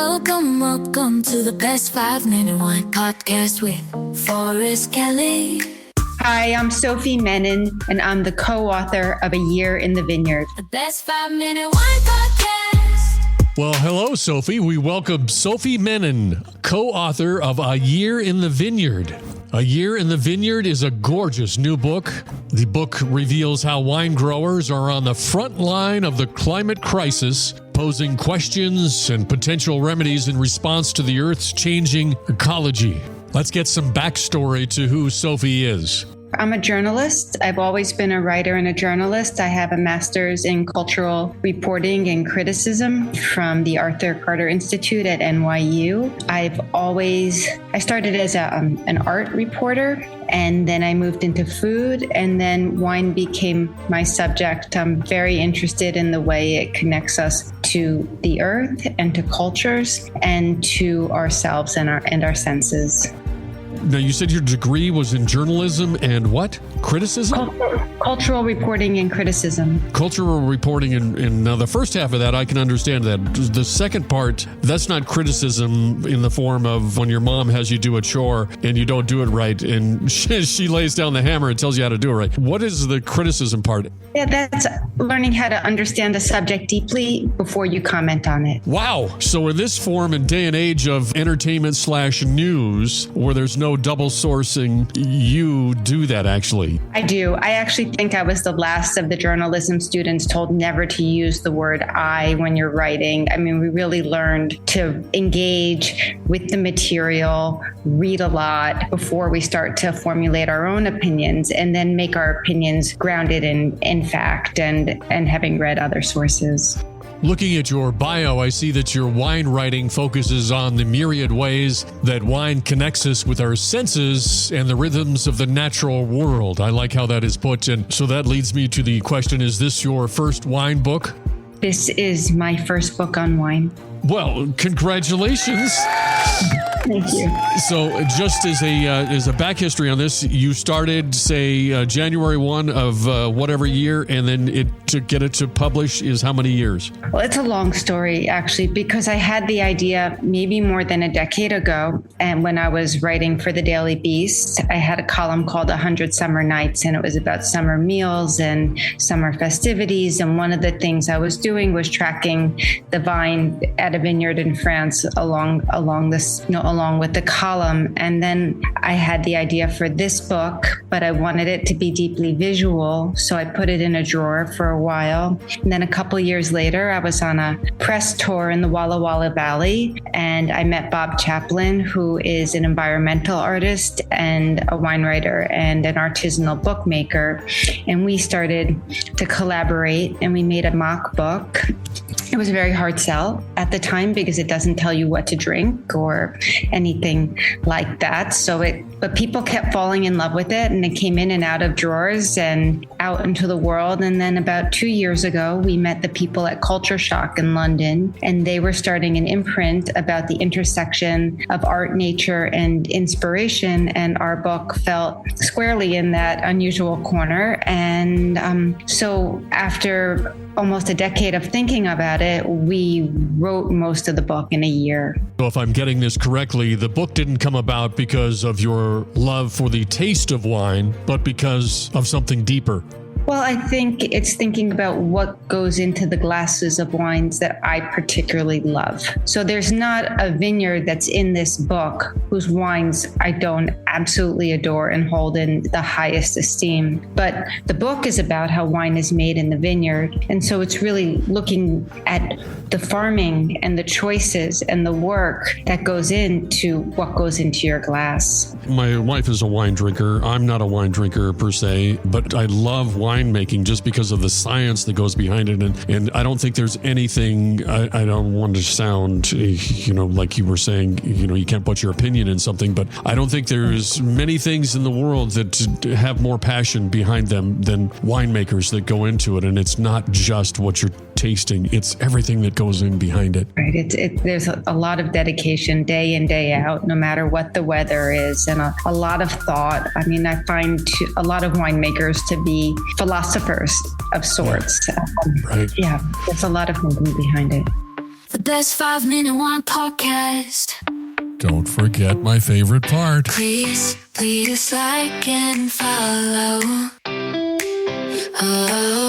Welcome to the Best 5 Minute Wine Podcast with Forrest Kelly. Hi, I'm Sophie Menin, and I'm the co-author of A Year in the Vineyard. The Best 5 Minute Wine Podcast. Well, hello, Sophie. We welcome Sophie Menin, co-author of A Year in the Vineyard. A Year in the Vineyard is a gorgeous new book. The book reveals how wine growers are on the front line of the climate crisis, posing questions and potential remedies in response to the Earth's changing ecology. Let's get some backstory to who Sophie is. I'm a journalist. I've always been a writer and a journalist. I have a master's in cultural reporting and criticism from the Arthur Carter Institute at NYU. I started as an art reporter, and then I moved into food, and then wine became my subject. I'm very interested in the way it connects us to the earth and to cultures and to ourselves and our senses. Now, you said your degree was in journalism and what? Criticism? Cultural reporting and criticism. Cultural reporting, and now the first half of that, I can understand that. The second part, that's not criticism in the form of when your mom has you do a chore and you don't do it right, and she lays down the hammer and tells you how to do it right. What is the criticism part? Yeah, that's learning how to understand a subject deeply before you comment on it. Wow. So in this form and day and age of entertainment/news, where there's no double sourcing, you do that actually. I do. I actually think I was the last of the journalism students told never to use the word I when you're writing. I mean, we really learned to engage with the material, read a lot before we start to formulate our own opinions, and then make our opinions grounded in fact and having read other sources. Looking at your bio, I see that your wine writing focuses on the myriad ways that wine connects us with our senses and the rhythms of the natural world. I like how that is put. And so that leads me to the question, is this your first wine book? This is my first book on wine. Well, congratulations. Thank you. So just as a back history on this, you started, say, January 1 of whatever year, and then to get it to publish is how many years? Well, it's a long story, actually, because I had the idea maybe more than a decade ago. And when I was writing for the Daily Beast, I had a column called 100 Summer Nights, and it was about summer meals and summer festivities. And one of the things I was doing was tracking the vine at a vineyard in France along with the column. And then I had the idea for this book, but I wanted it to be deeply visual. So I put it in a drawer for a while. And then a couple years later, I was on a press tour in the Walla Walla Valley, and I met Bob Chaplin, who is an environmental artist and a wine writer and an artisanal bookmaker. And we started to collaborate, and we made a mock book. It was a very hard sell at the time because it doesn't tell you what to drink or anything like that. But people kept falling in love with it, and it came in and out of drawers and out into the world. And then about 2 years ago, we met the people at Culture Shock in London, and they were starting an imprint about the intersection of art, nature, and inspiration. And our book felt squarely in that unusual corner. And so after almost a decade of thinking about it, we wrote most of the book in a year. So if I'm getting this correctly, the book didn't come about because of your love for the taste of wine, but because of something deeper. Well, I think it's thinking about what goes into the glasses of wines that I particularly love. So there's not a vineyard that's in this book whose wines I don't absolutely adore and hold in the highest esteem. But the book is about how wine is made in the vineyard. And so it's really looking at the farming and the choices and the work that goes into what goes into your glass. My wife is a wine drinker. I'm not a wine drinker per se, but I love winemaking just because of the science that goes behind it. And I don't think there's anything, I don't want to sound, like you were saying, you can't put your opinion in something, but I don't think there's many things in the world that have more passion behind them than winemakers that go into it. And it's not just what you're tasting, it's everything that goes in behind it. Right. There's a lot of dedication day in, day out, no matter what the weather is, and a lot of thought. I mean, I find a lot of winemakers to be philosophers of sorts. Right. Yeah, there's a lot of thinking behind it. The best 5-minute wine podcast. Don't forget my favorite part. Please like and follow. Oh.